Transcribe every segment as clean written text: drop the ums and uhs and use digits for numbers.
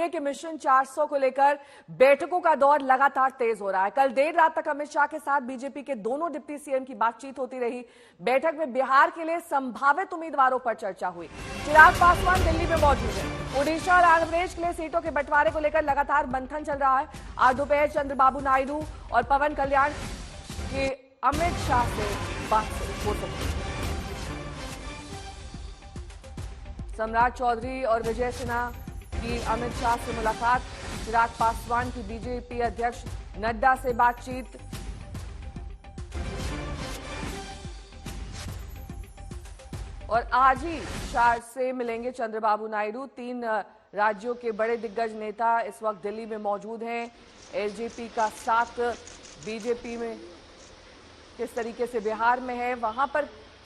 NDA के mission 400 को लेकर बैठकों का दौर लगातार तेज हो रहा है। कल देर रात तक अमित शाह के साथ बीजेपी के दोनों डिप्टी सीएम की बातचीत होती रही। बैठक में बिहार के लिए संभावित उम्मीदवारों पर चर्चा हुई। चिराग पासवान दिल्ली में मौजूद है। ओडिशा और आंध्र प्रदेश के लिए सीटों के बंटवारे को लेकर लगातार मंथन चल रहा है। आज दोपहर चंद्रबाबू नायडू और पवन कल्याण की अमित शाह से बात हो सकती है। सम्राट चौधरी और विजय सिन्हा की अमित शाह से मुलाकात। चिराग पासवान की बीजेपी अध्यक्ष नड्डा से बातचीत। और आज ही शाह से मिलेंगे चंद्रबाबू नायडू। 3 राज्यों के बड़े दिग्गज नेता इस वक्त दिल्ली में मौजूद हैं। एलजेपी का साथ बीजेपी में किस तरीके से बिहार में है, वहां पर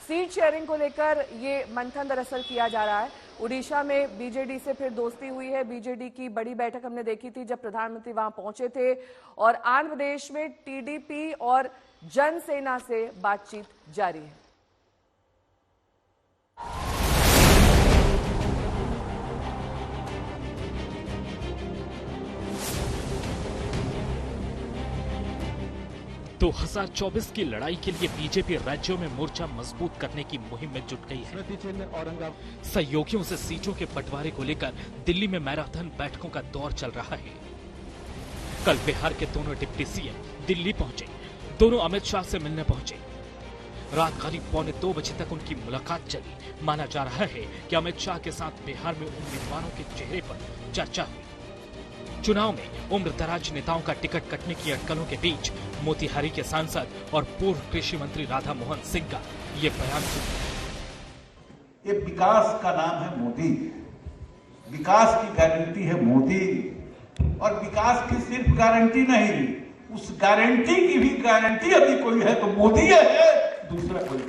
सीट शेयरिंग को लेकर ये मंथन दरअसल किया जा रहा है। उड़ीसा में बीजेडी से फिर दोस्ती हुई है। बीजेडी की बड़ी बैठक हमने देखी थी जब प्रधानमंत्री वहां पहुंचे थे। और आंध्र प्रदेश में टीडीपी और जनसेना से बातचीत जारी है। तो 2024 की लड़ाई के लिए बीजेपी राज्यों में मोर्चा मजबूत करने की मुहिम में जुट गई है। सहयोगियों से सीटों के बंटवारे को लेकर दिल्ली में मैराथन बैठकों का दौर चल रहा है। कल बिहार के दोनों डिप्टी सीएम दिल्ली पहुंचे। दोनों अमित शाह से मिलने पहुंचे। रात करीब 1:45 बजे तक उनकी मुलाकात चली। माना जा रहा है कि अमित शाह के साथ बिहार में उम्मीदवारों के चेहरे पर चर्चा हुई। चुनाव में उम्रदराज नेताओं का टिकट कटने की अटकलों के बीच मोतिहारी के सांसद और पूर्व कृषि मंत्री राधा मोहन सिंह का ये बयान सुनिए। ये विकास का नाम है मोदी। विकास की गारंटी है मोदी। और विकास की सिर्फ गारंटी नहीं, उस गारंटी की भी गारंटी यदि कोई है तो मोदी है, दूसरा कोई।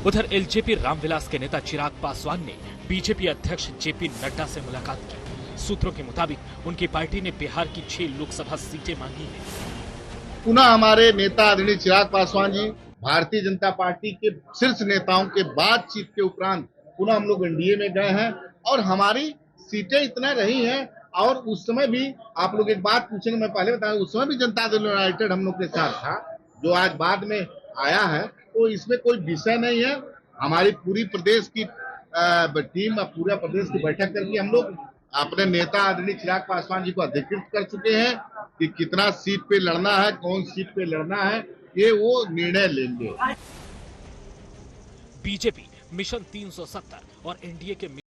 उधर एलजेपी रामविलास के नेता चिराग पासवान ने बीजेपी अध्यक्ष जेपी नड्डा से मुलाकात की। सूत्रों के मुताबिक उनकी पार्टी ने बिहार की 6 लोकसभा सीटें मांगी हैं। पुनः हमारे नेता आदरणीय चिराग पासवान जी भारतीय जनता पार्टी के शीर्ष नेताओं के बातचीत के उपरांत पुनः हम लोग एनडीए में गए हैं और हमारी सीटें इतना रही हैं। और उस समय भी आप लोग एक बात पूछेंगे, मैं पहले बताया, उस समय भी जनता दल यूनाइटेड हम लोग के साथ था। जो आज बाद में आया है तो इसमें कोई विषय नहीं है। हमारी पूरी प्रदेश की टीम पूरा प्रदेश की बैठक करके हम लोग अपने नेता आदरणीय चिराग पासवान जी को अधिकृत कर चुके हैं कि कितना सीट पे लड़ना है, कौन सीट पे लड़ना है, ये वो निर्णय लेंगे। बीजेपी मिशन 370 और एनडीए के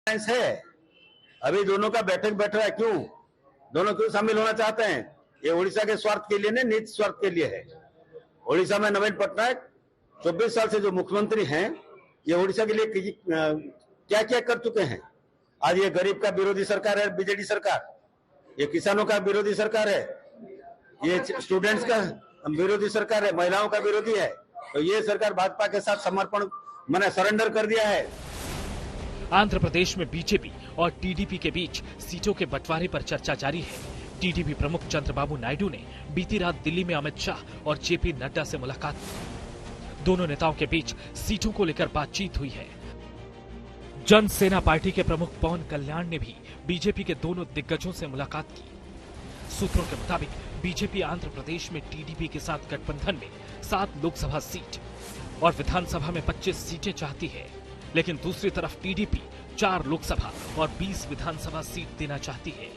है। अभी दोनों का बैठक बैठ रहा है। क्यों दोनों क्यों शामिल होना चाहते हैं? ये उड़ीसा के स्वार्थ के लिए नहीं, निज स्वार्थ के लिए है। उड़ीसा में नवीन पटनायक 24 साल से जो मुख्यमंत्री हैं, ये उड़ीसा के लिए क्या क्या कर चुके हैं। आज ये गरीब का विरोधी सरकार है बीजेडी सरकार, ये किसानों का विरोधी सरकार है, ये स्टूडेंट्स का विरोधी सरकार है, महिलाओं का विरोधी है। तो ये सरकार भाजपा के साथ समर्पण मैंने सरेंडर कर दिया है। आंध्र प्रदेश में बीजेपी और टीडीपी के बीच सीटों के बंटवारे पर चर्चा जारी है। टीडीपी प्रमुख चंद्रबाबू नायडू ने बीती रात दिल्ली में अमित शाह और जेपी नड्डा से मुलाकात की। दोनों नेताओं के बीच सीटों को लेकर बातचीत हुई है। जनसेना पार्टी के प्रमुख पवन कल्याण ने भी बीजेपी के दोनों दिग्गजों से मुलाकात की। सूत्रों के मुताबिक बीजेपी आंध्र प्रदेश में टीडीपी के साथ गठबंधन में 7 लोकसभा सीट और विधानसभा में 25 सीटें चाहती है, लेकिन दूसरी तरफ टीडीपी 4 लोकसभा और 20 विधानसभा सीट देना चाहती है।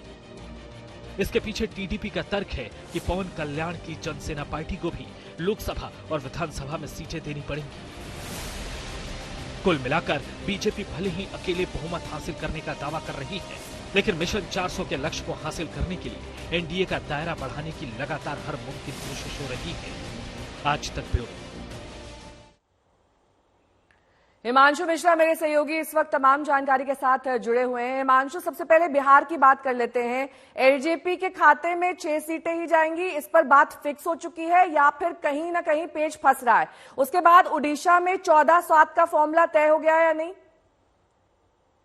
इसके पीछे टीडीपी का तर्क है कि पवन कल्याण की जनसेना पार्टी को भी लोकसभा और विधानसभा में सीटें देनी पड़ेंगी। कुल मिलाकर बीजेपी भले ही अकेले बहुमत हासिल करने का दावा कर रही है, लेकिन मिशन 400 के लक्ष्य को हासिल करने के लिए एनडीए का दायरा बढ़ाने की लगातार हर मुमकिन कोशिश हो रही है। आज तक ब्यूरो। हिमांशु मिश्रा मेरे सहयोगी इस वक्त तमाम जानकारी के साथ जुड़े हुए हैं। हिमांशु, सबसे पहले बिहार की बात कर लेते हैं। एलजेपी के खाते में 6 सीटें ही जाएंगी, इस पर बात फिक्स हो चुकी है या फिर कहीं ना कहीं पेच फंस रहा है? उसके बाद उड़ीसा में 14-7 का फॉर्मूला तय हो गया है या नहीं?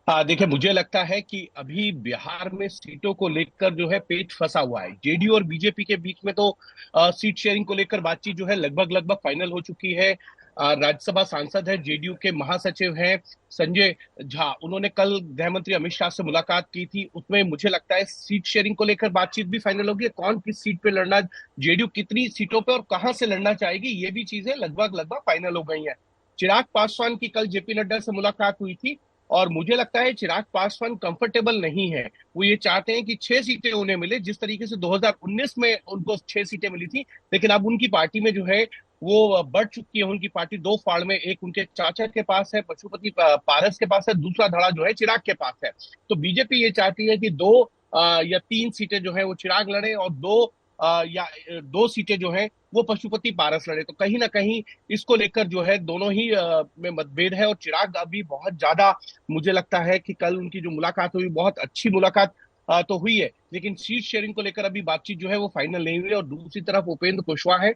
देखिए, मुझे लगता है कि अभी बिहार में सीटों को लेकर जो है पेच फंसा हुआ है। जेडीयू और बीजेपी के बीच में तो सीट शेयरिंग को लेकर बातचीत जो है लगभग फाइनल हो चुकी है। राज्यसभा सांसद है, जेडीयू के महासचिव हैं संजय झा, उन्होंने कल गृह मंत्री अमित शाह से मुलाकात की थी। उसमें मुझे लगता है सीट शेयरिंग को लेकर बातचीत भी फाइनल होगी। कौन किस सीट पे लड़ना, जेडीयू कितनी सीटों पे और कहां से लड़ना चाहेगी, ये भी चीजें लगभग फाइनल हो गई हैं। चिराग पासवान की कल जेपी नड्डा से मुलाकात हुई थी और मुझे लगता है चिराग पासवान कंफर्टेबल नहीं है। वो ये चाहते हैं कि 6 सीटें उन्हें मिले, जिस तरीके से 2019 में उनको 6 सीटें मिली थी, लेकिन अब उनकी पार्टी में जो है वो बढ़ चुकी है। उनकी पार्टी 2 फाड़ में, एक उनके चाचा के पास है, पशुपति पारस के पास है, दूसरा धड़ा जो है चिराग के पास है। तो बीजेपी ये चाहती है कि 2 या 3 सीटें जो है वो चिराग लड़े और 2 सीटें जो है वो पशुपति पारस लड़े। तो कहीं ना कहीं इसको लेकर जो है दोनों ही में मतभेद है और चिराग अभी बहुत ज्यादा, मुझे लगता है कि कल उनकी जो मुलाकात हुई बहुत अच्छी मुलाकात तो हुई है, लेकिन सीट शेयरिंग को लेकर अभी बातचीत जो है वो फाइनल नहीं हुई है। और दूसरी तरफ उपेंद्र कुशवाहा है,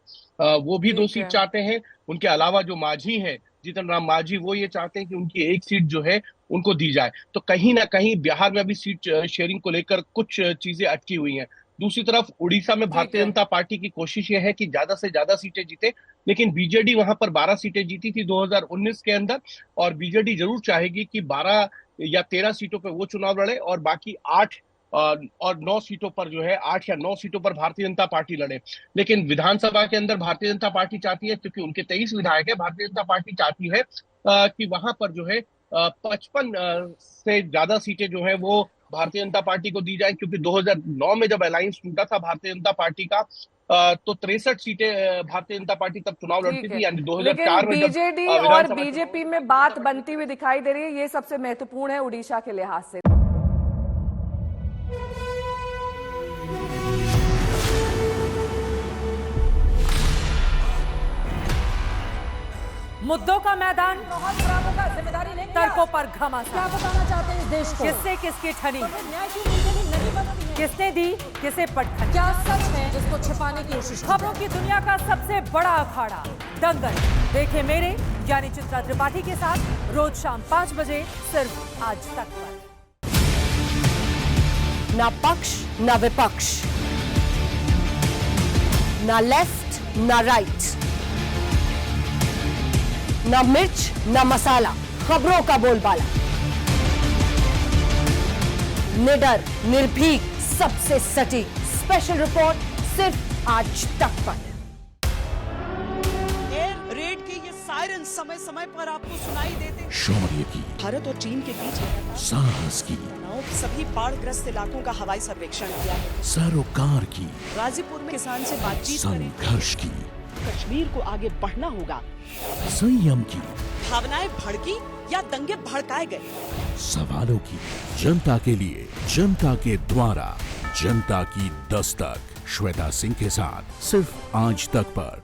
वो भी 2 सीट चाहते हैं। उनके अलावा जो मांझी है, जीतन राम मांझी, वो ये चाहते हैं कि उनकी 1 सीट जो है उनको दी जाए। तो कहीं ना कहीं बिहार में अभी सीट शेयरिंग को लेकर कुछ चीजें अटकी हुई हैं। दूसरी तरफ उड़ीसा में भारतीय जनता पार्टी की कोशिश यह है कि ज्यादा से ज्यादा सीटें जीते, लेकिन बीजेडी वहां पर 12 सीटें जीती थी 2019 के अंदर, और बीजेडी जरूर चाहेगी कि 12 या 13 सीटों पर वो चुनाव लड़े और बाकी 8 और 9 सीटों पर जो है 8 या 9 सीटों पर भारतीय जनता पार्टी लड़े। लेकिन विधानसभा के अंदर भारतीय जनता पार्टी चाहती है, क्योंकि उनके 23 विधायक है, भारतीय जनता पार्टी चाहती है कि वहां पर जो है 55 से ज्यादा सीटें जो है वो भारतीय जनता पार्टी को दी जाए, क्योंकि 2009 में जब अलायंस टूटा था भारतीय जनता पार्टी का तो 63 सीटें भारतीय जनता पार्टी तब चुनाव लड़ती थी, यानी 2004 में। बीजेडी और बीजेपी में बात बनती हुई दिखाई दे रही है, ये सबसे महत्वपूर्ण है उड़ीसा के लिहाज से। मुद्दों का मैदान, जिम्मेदारी लेंगे, तर्कों पर घमासान। क्या बताना चाहते हैं इस देश को? किससे किसकी ठनी, न्याय की नीति नहीं बनती है, किसने दी किसे पटखनी, क्या सच है जिसको छिपाने की कोशिश। खबरों की दुनिया का सबसे बड़ा अखाड़ा दंगल, देखे मेरे यानी चित्रा त्रिपाठी के साथ रोज शाम 5 बजे सिर्फ आज तक पर। ना पक्ष ना विपक्ष, ना लेफ्ट ना राइट, ना मिर्च ना मसाला, खबरों का बोलबाला, निडर निर्भीक सबसे सटीक स्पेशल रिपोर्ट सिर्फ आज तक पर। एयर रेड के ये सायरन समय समय पर आपको सुनाई देते हैं। शौर्य की, भारत और चीन के बीच साहस की, सभी बाढ़ग्रस्त इलाकों का हवाई सर्वेक्षण किया है। सरोकार की, गाजीपुर में किसान से बातचीत करें। संघर्ष की, कश्मीर को आगे बढ़ना होगा। संयम की, भावनाएं भड़की या दंगे भड़काए गए, सवालों की, जनता के लिए, जनता के द्वारा, जनता की दस्तक। श्वेता सिंह के साथ सिर्फ आज तक पर।